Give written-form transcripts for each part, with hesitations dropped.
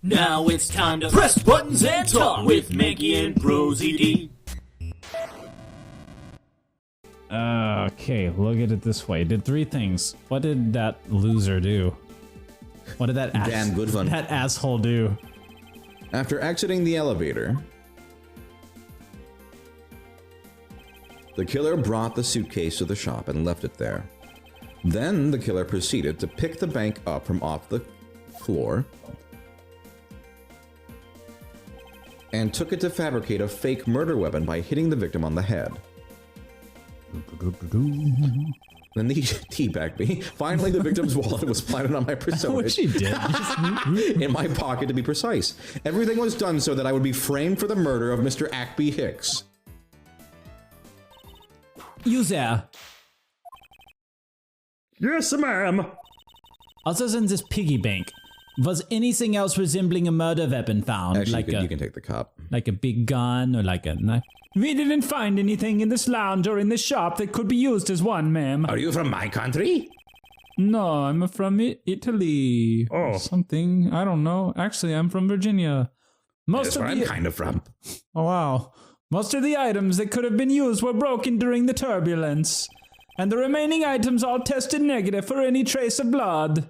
Now it's time to press buttons and talk with Manky and ProZD. Okay, look at it this way. Did 3 things. What did that loser do? What did that Damn good one. that asshole do? After exiting the elevator, the killer brought the suitcase to the shop and left it there. Then the killer proceeded to pick the bank up from off the floor and took it to fabricate a fake murder weapon by hitting the victim on the head. Then he teabagged me. Finally, the victim's wallet was planted on my persona. What she did? In my pocket, to be precise. Everything was done so that I would be framed for the murder of Mr. Ackby Hicks. You there. Yes, ma'am. Other than this piggy bank, was anything else resembling a murder weapon found? Actually, like you can take the cup. Like a big gun or like a knife? We didn't find anything in this lounge or in the shop that could be used as one, ma'am. Are you from my country? No, I'm from Italy. Oh. Something. I don't know. Actually, I'm from Virginia. That's where I'm kind of from. Oh, wow. Most of the items that could have been used were broken during the turbulence. And the remaining items all tested negative for any trace of blood.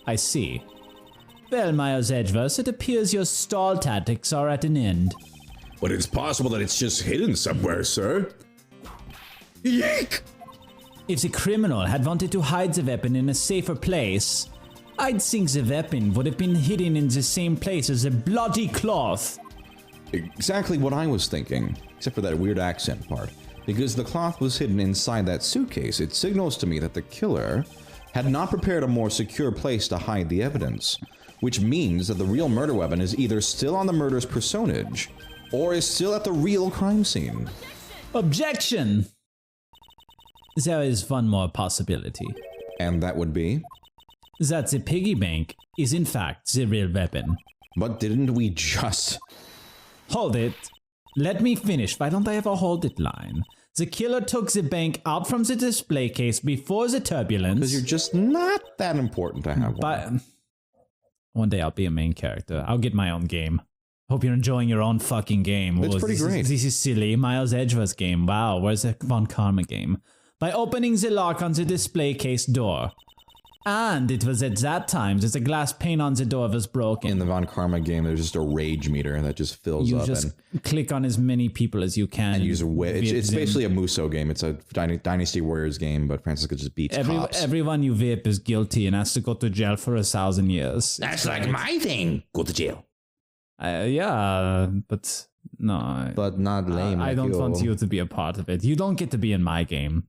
I see. Well, Miles Edgeworth, it appears your stall tactics are at an end. But it's possible that it's just hidden somewhere, sir. Yeek! If the criminal had wanted to hide the weapon in a safer place, I'd think the weapon would have been hidden in the same place as the bloody cloth. Exactly what I was thinking, except for that weird accent part. Because the cloth was hidden inside that suitcase, it signals to me that the killer had not prepared a more secure place to hide the evidence, which means that the real murder weapon is either still on the murder's personage, or is still at the real crime scene. Objection! There is one more possibility. And that would be? That the piggy bank is in fact the real weapon. But didn't we just... Hold it. Let me finish. Why don't I have a hold it line? The killer took the bank out from the display case before the turbulence. Because you're just not that important to have one. But one day I'll be a main character. I'll get my own game. Hope you're enjoying your own fucking game. It's pretty great. This is silly. Miles Edgeworth's game. Wow, where's the Von Karma game? By opening the lock on the display case door. And it was at that time that the glass pane on the door was broken. In the Von Karma game, there's just a rage meter that just fills You up. just click on as many people as you can. And use a whip. It's them. basically a Muso game. It's a Dynasty Warriors game, but Francisco just beats cops. Everyone you whip is guilty and has to go to jail for 1,000 years. That's like my thing. Go to jail. Yeah, but no. But not lame. I don't want you to be a part of it. You don't get to be in my game.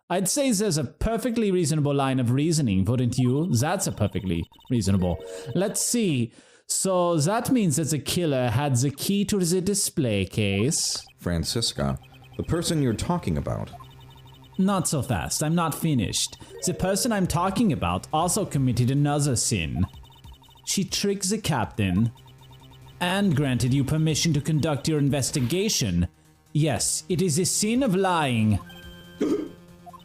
I'd say there's a perfectly reasonable line of reasoning, wouldn't you? That's a perfectly reasonable. Let's see. So that means that the killer had the key to the display case. Francisca, the person you're talking about. Not so fast. I'm not finished. The person I'm talking about also committed another sin. She tricked the captain and granted you permission to conduct your investigation. Yes, it is a sin of lying.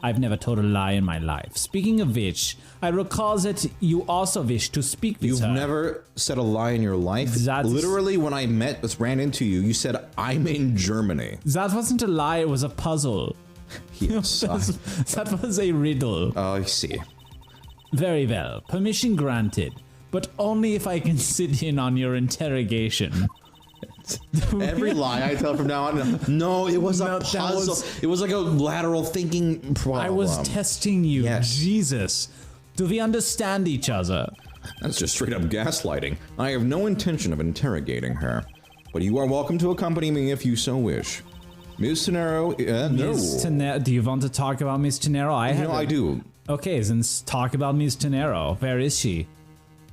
I've never told a lie in my life. Speaking of which, I recall that you also wish to speak with her. You've never said a lie in your life? That's... Literally, when I ran into you, you said, I'm in Germany. That wasn't a lie, it was a puzzle. Yes. That was a riddle. Oh, I see. Very well. Permission granted. But only if I can sit in on your interrogation. Every lie I tell from now on, no, it was a puzzle. It was like a lateral thinking problem. I was testing you. Yes. Jesus. Do we understand each other? That's just straight up gaslighting. I have no intention of interrogating her. But you are welcome to accompany me if you so wish. Ms. Tenero, no. Ms. Tenero, do you want to talk about Ms. Tenero? I do. Okay, then talk about Ms. Tenero. Where is she?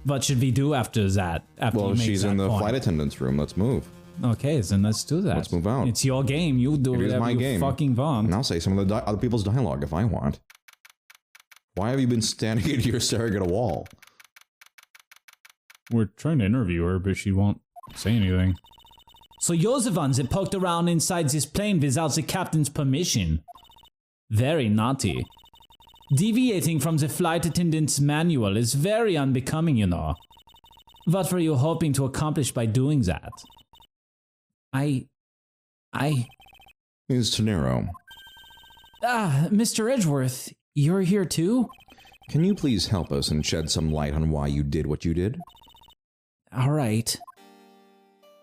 What should we do after that? Well, she's in the flight attendant's room. Let's move. Okay, then let's do that. Let's move out. It's your game. You do whatever you fucking want. And I'll say some of the other people's dialogue if I want. Why have you been standing here staring at a wall? We're trying to interview her, but she won't say anything. So you're the ones that poked around inside this plane without the captain's permission. Very naughty. Deviating from the flight attendant's manual is very unbecoming, you know. What were you hoping to accomplish by doing that? Ms. Tenero, Mr. Edgeworth, you're here too? can you please help us and shed some light on why you did what you did? All right.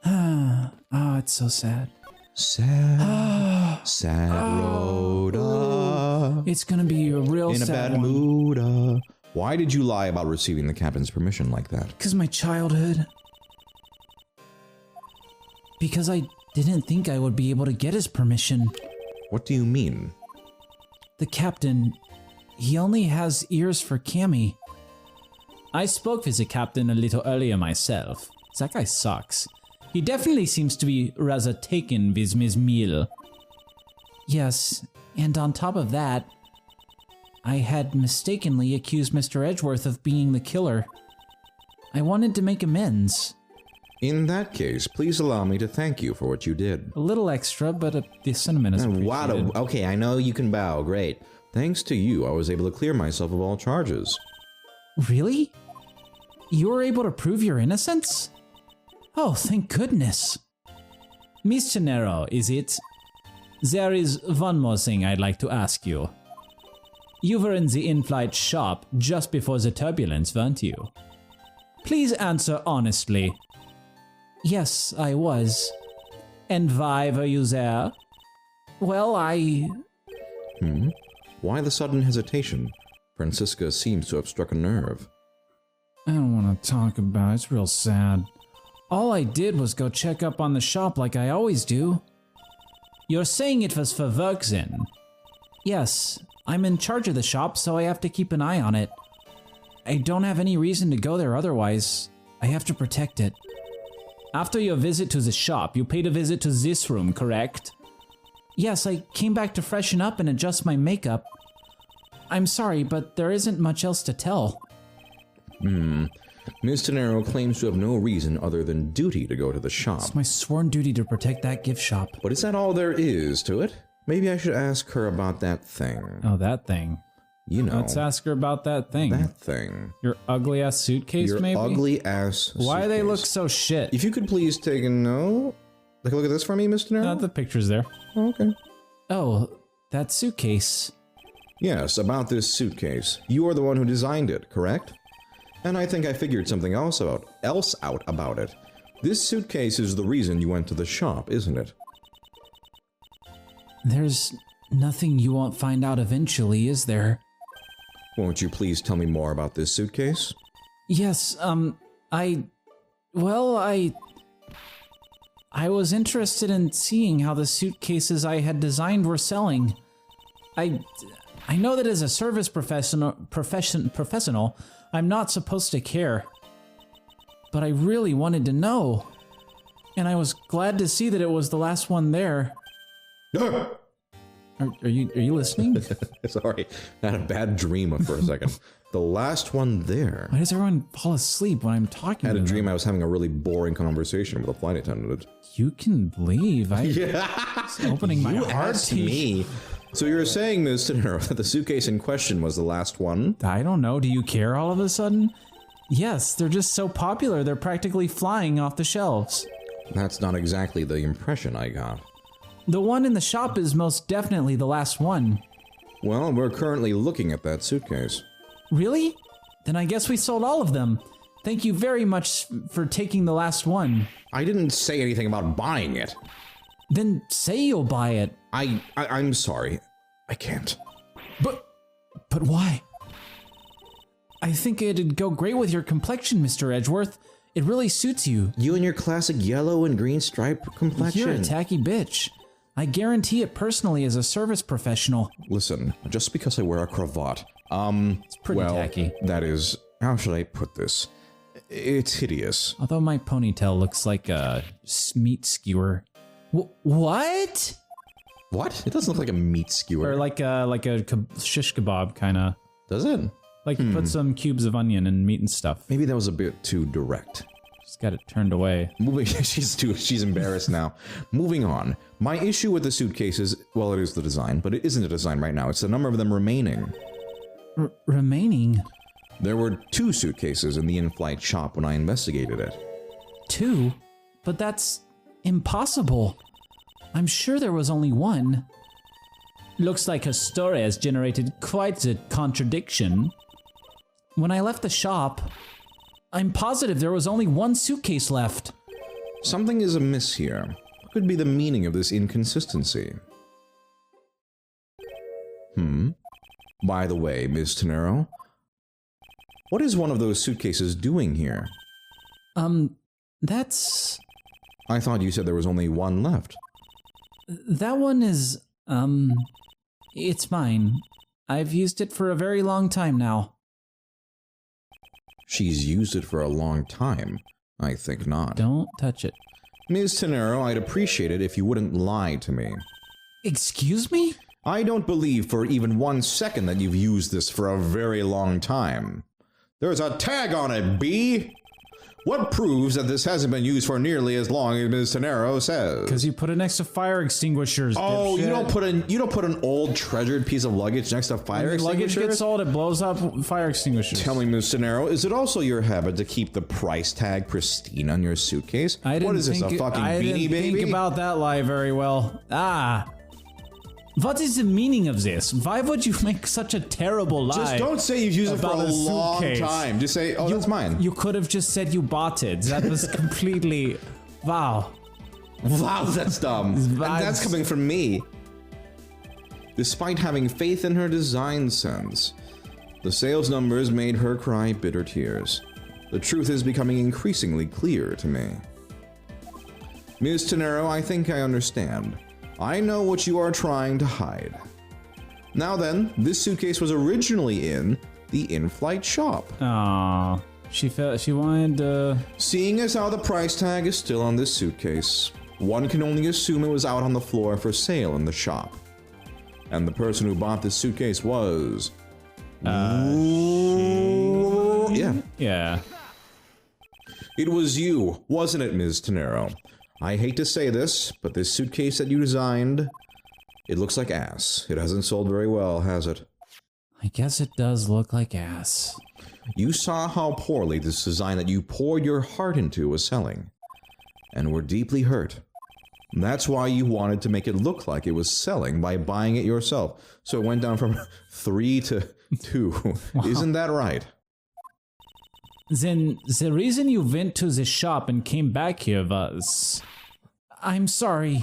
Oh, it's so sad. Sad, sad road It's gonna be a real in a sad bad one. mood. Why did you lie about receiving the captain's permission like that? Because my childhood. Because I didn't think I would be able to get his permission. What do you mean? The captain, he only has ears for Cammy. I spoke with the captain a little earlier myself. That guy sucks. He definitely seems to be rather taken with Miss Meal. Yes, and on top of that, I had mistakenly accused Mr. Edgeworth of being the killer. I wanted to make amends. In that case, please allow me to thank you for what you did. A little extra, but the sentiment is appreciated. Okay, I know you can bow, great. Thanks to you, I was able to clear myself of all charges. Really? You were able to prove your innocence? Oh, thank goodness. Miss Tenero, is it? There is one more thing I'd like to ask you. You were in the in-flight shop just before the turbulence, weren't you? Please answer honestly. Yes, I was. And why were you there? Well, Why the sudden hesitation? Francisca seems to have struck a nerve. I don't want to talk about it. It's real sad. All I did was go check up on the shop like I always do. You're saying it was for work then? Yes, I'm in charge of the shop, so I have to keep an eye on it. I don't have any reason to go there otherwise. I have to protect it. After your visit to the shop, you paid a visit to this room, correct? Yes, I came back to freshen up and adjust my makeup. I'm sorry, but there isn't much else to tell. Ms. Tenero claims to have no reason other than duty to go to the shop. It's my sworn duty to protect that gift shop. But is that all there is to it? Maybe I should ask her about that thing. Oh, that thing. You know. Let's ask her about that thing. That thing. Your ugly ass suitcase, Your maybe? ugly ass Why do they look suitcase. so shit? If you could please take a note. Take a look at this for me, Mr. Tenero. The picture's there. Okay. Oh, that suitcase. Yes, about this suitcase. You are the one who designed it, correct? And I think I figured something else out about it. This suitcase is the reason you went to the shop, isn't it? There's nothing you won't find out eventually, is there? Won't you please tell me more about this suitcase? Yes, I was interested in seeing how the suitcases I had designed were selling. I know that as a service professional, I'm not supposed to care. But I really wanted to know. And I was glad to see that it was the last one there. Are you listening? Sorry, I had a bad dream for a second. The last one there. Why does everyone fall asleep when I'm talking I had to a them? dream I was having a really boring conversation with a flight attendant. You can leave. Yeah. It's opening my You heart asked to you. me. So you're saying, Ms. Tenero, that the suitcase in question was the last one? I don't know. Do you care all of a sudden? Yes, they're just so popular. They're practically flying off the shelves. That's not exactly the impression I got. The one in the shop is most definitely the last one. Well, we're currently looking at that suitcase. Really? Then I guess we sold all of them. Thank you very much for taking the last one. I didn't say anything about buying it. Then say you'll buy it. I'm sorry. I can't. But why? I think it'd go great with your complexion, Mr. Edgeworth. It really suits you. You and your classic yellow and green stripe complexion. You're a tacky bitch. I guarantee it personally as a service professional. Listen, just because I wear a cravat, It's pretty tacky. that is, how should I put this? It's hideous. Although my ponytail looks like a meat skewer. What? What? It doesn't look like a meat skewer. Or like a shish kebab kind of. Does it? Like you put some cubes of onion and meat and stuff. Maybe that was a bit too direct. Just got it turned away. Moving, she's embarrassed now. Moving on. My issue with the suitcase is, well, it is the design, but it isn't a design right now. It's the number of them remaining. Remaining? There were 2 suitcases in the in-flight shop when I investigated it. 2? But that's impossible. I'm sure there was only one. Looks like her story has generated quite a contradiction. When I left the shop, I'm positive there was only one suitcase left. Something is amiss here. What could be the meaning of this inconsistency? By the way, Ms. Tenero, what is one of those suitcases doing here? That's... I thought you said there was only one left. That one is, it's mine. I've used it for a very long time now. She's used it for a long time. I think not. Don't touch it. Ms. Tenero, I'd appreciate it if you wouldn't lie to me. Excuse me? I don't believe for even 1 second that you've used this for a very long time. There's a tag on it, B! What proves that this hasn't been used for nearly as long as Ms. Tenero says? Because you put it next to fire extinguishers. Oh, dipshit. you don't put an old treasured piece of luggage next to fire extinguishers? Luggage gets old, it blows up fire extinguishers. Tell me, Ms. Tenero, is it also your habit to keep the price tag pristine on your suitcase? What is this, a fucking Beanie Baby? I didn't think about that lie very well. What is the meaning of this? Why would you make such a terrible lie? Just don't say you've used it for a long time. Just say, oh, that's mine. You could have just said you bought it. That was completely... Wow. Wow, that's dumb. And that's coming from me. Despite having faith in her design sense, the sales numbers made her cry bitter tears. The truth is becoming increasingly clear to me. Ms. Tenero, I think I understand. I know what you are trying to hide. Now then, this suitcase was originally in the in-flight shop. Aww. She wanted, Seeing as how the price tag is still on this suitcase, one can only assume it was out on the floor for sale in the shop. And the person who bought this suitcase was... Yeah. It was you, wasn't it, Ms. Tenero? I hate to say this, but this suitcase that you designed, it looks like ass. It hasn't sold very well, has it? I guess it does look like ass. You saw how poorly this design that you poured your heart into was selling, and were deeply hurt. That's why you wanted to make it look like it was selling by buying it yourself. So it went down from 3 to 2. Wow. Isn't that right? Then the reason you went to the shop and came back here was... I'm sorry.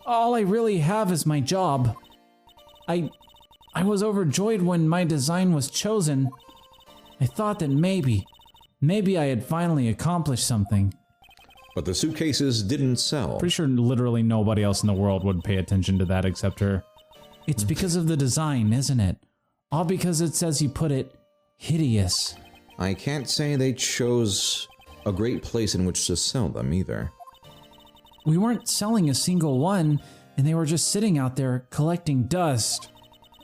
All I really have is my job. I was overjoyed when my design was chosen. I thought that maybe I had finally accomplished something. But the suitcases didn't sell. Pretty sure literally nobody else in the world would pay attention to that except her. It's because of the design, isn't it? All because it says you put it hideous. I can't say they chose a great place in which to sell them either. We weren't selling a single one, and they were just sitting out there collecting dust.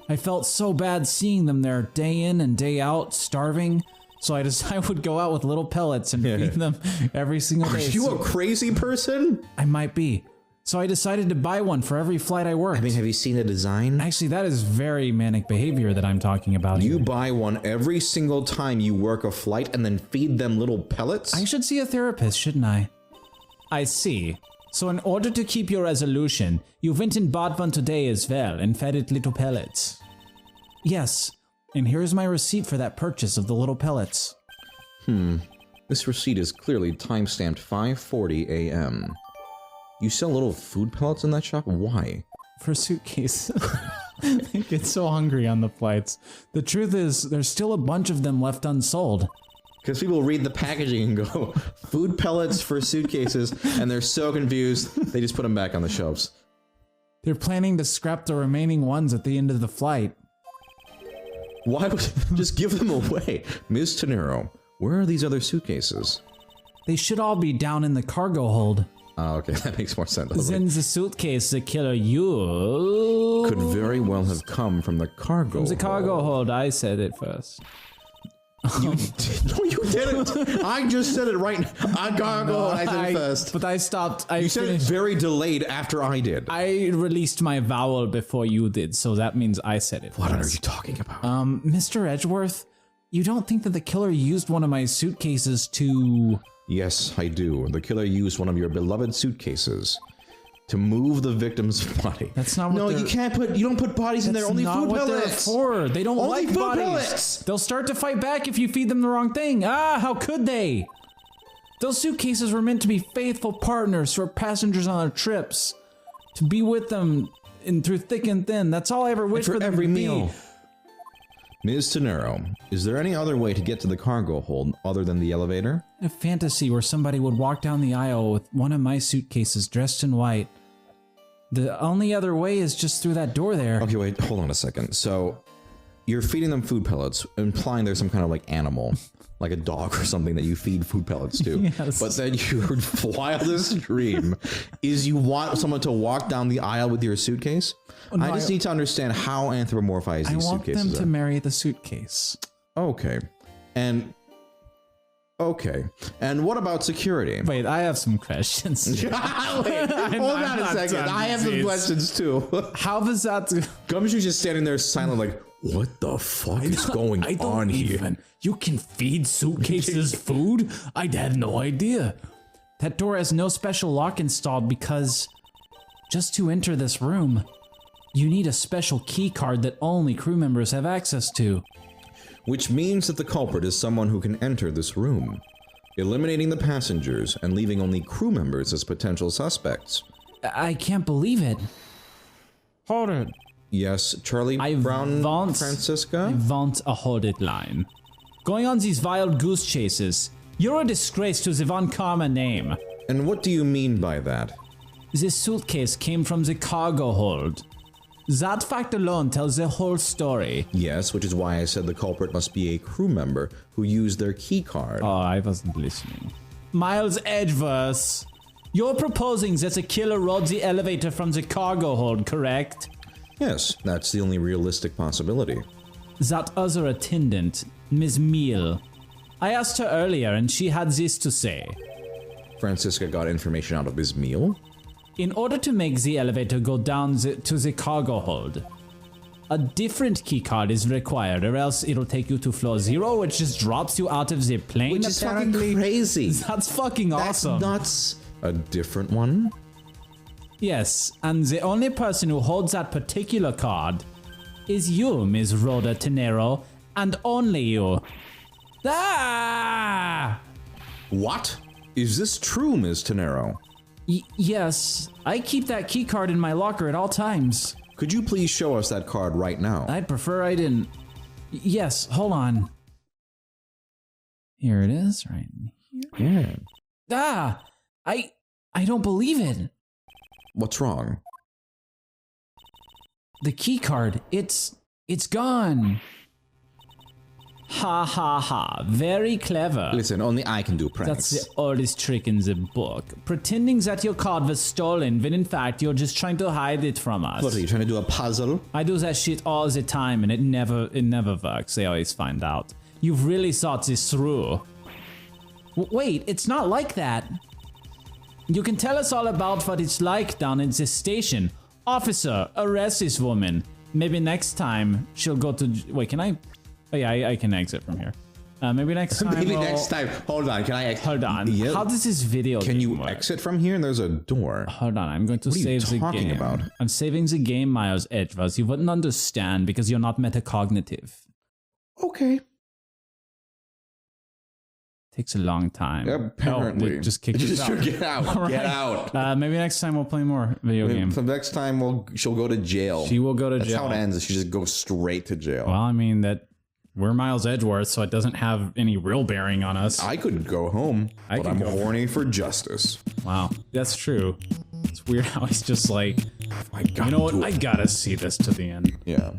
I felt so bad seeing them there day in and day out, starving, so I decided I would go out with little pellets and feed them every single day. Are you a crazy person? I might be. So I decided to buy one for every flight I worked. I mean, have you seen the design? Actually, that is very manic behavior that I'm talking about You here. buy one every single time you work a flight and then feed them little pellets? I should see a therapist, shouldn't I? I see. So in order to keep your resolution, you went and bought one today as well and fed it little pellets. Yes, and here's my receipt for that purchase of the little pellets. This receipt is clearly timestamped 5:40 a.m. You sell little food pellets in that shop? Why? For Suitcase. They get so hungry on the flights. The truth is, there's still a bunch of them left unsold. Because people read the packaging and go, food pellets for suitcases, and they're so confused, they just put them back on the shelves. They're planning to scrap the remaining ones at the end of the flight. Why would just give them away? Ms. Tenero, where are these other suitcases? They should all be down in the cargo hold. Oh, okay, that makes more sense. Then the suitcase the killer you... Could very well have come from the cargo From the cargo hold, I said it first. You no, you didn't. I just said it right. I said it first. But I stopped. You said it very delayed after I did. I released my vowel before you did, so that means I said it. What are you talking about? Mr. Edgeworth, You don't think that the killer used one of my suitcases to... Yes, I do. The killer used one of your beloved suitcases to move the victim's body. That's not what No, they're... you don't put bodies in there, only food pellets. That's not what they're for. They don't Only like food bodies. pellets. They'll start to fight back if you feed them the wrong thing. Ah, how could they? Those suitcases were meant to be faithful partners for passengers on their trips. To be with them through thick and thin. That's all I ever wished for them every to be. meal. Ms. Tenero, is there any other way to get to the cargo hold other than the elevator? A fantasy where somebody would walk down the aisle with one of my suitcases dressed in white. The only other way is just through that door there. Okay, wait, hold on a second. So, you're feeding them food pellets, implying there's some kind of like animal, like a dog or something that you feed food pellets to. Yes. But then your wildest dream is you want someone to walk down the aisle with your suitcase? No, I just need to understand how anthropomorphized these want suitcases them to are. marry the suitcase. Okay. And what about security? Wait, I have some questions. Wait, hold on a second. I have some questions too. How does that... Gumshoe's just standing there silent like, what the fuck is going on here? You can feed suitcases food? I had no idea. That door has no special lock installed because just to enter this room, you need a special key card that only crew members have access to. Which means that the culprit is someone who can enter this room, eliminating the passengers and leaving only crew members as potential suspects. I can't believe it. Hold it. Yes, Charlie I Brown want Francisca? a hold it line. Going on these wild goose chases, you're a disgrace to the Von Karma name. And what do you mean by that? This suitcase came from the cargo hold. That fact alone tells the whole story. Yes, which is why I said the culprit must be a crew member who used their key card. Oh, I wasn't listening. Miles Edgeworth, you're proposing that the killer rode the elevator from the cargo hold, correct? Yes, that's the only realistic possibility. That other attendant, Ms. Meal. I asked her earlier and she had this to say. Francisca got information out of his meal? In order to make the elevator go down to the cargo hold, a different keycard is required, or else it'll take you to floor 0, which just drops you out of the plane. Which is fucking crazy. That's fucking awesome. That's nuts. A different one? Yes, and the only person who holds that particular card is you, Ms. Rhoda Tenero, and only you. Ah! What? Is this true, Ms. Tenero? Yes, I keep that key card in my locker at all times. Could you please show us that card right now? I'd prefer I didn't. Yes, hold on. Here it is, right here. Yeah. Ah! I don't believe it. What's wrong? The key card, it's gone. Ha ha ha, very clever. Listen, only I can do pranks. That's the oldest trick in the book. Pretending that your card was stolen when in fact you're just trying to hide it from us. What, are you trying to do a puzzle? I do that shit all the time and it never works. They always find out. You've really thought this through. Wait, it's not like that. You can tell us all about what it's like down in this station. Officer, arrest this woman. Maybe next time she'll go to... Wait, can I... Oh yeah, I can exit from here. Maybe next time. Maybe next time. Hold on, can I exit? Hold on. Yeah. How does this video Can you work? exit from here? And there's a door. Hold on, I'm going to save the game. What are you talking about? I'm saving the game, Miles Edgeworth. You wouldn't understand because you're not metacognitive. Okay. Takes a long time. Apparently. Oh, it just kicked us out. Get out. All right. Get out. Maybe next time we'll play more video game. So next time she'll go to jail. She will go to That's jail. how it ends. She just goes straight to jail. Well, I mean that we're Miles Edgeworth, so it doesn't have any real bearing on us. I could go home, but I'm could go horny for justice. Wow, that's true. It's weird how he's just like, I got you know what? I gotta see this to the end. Yeah.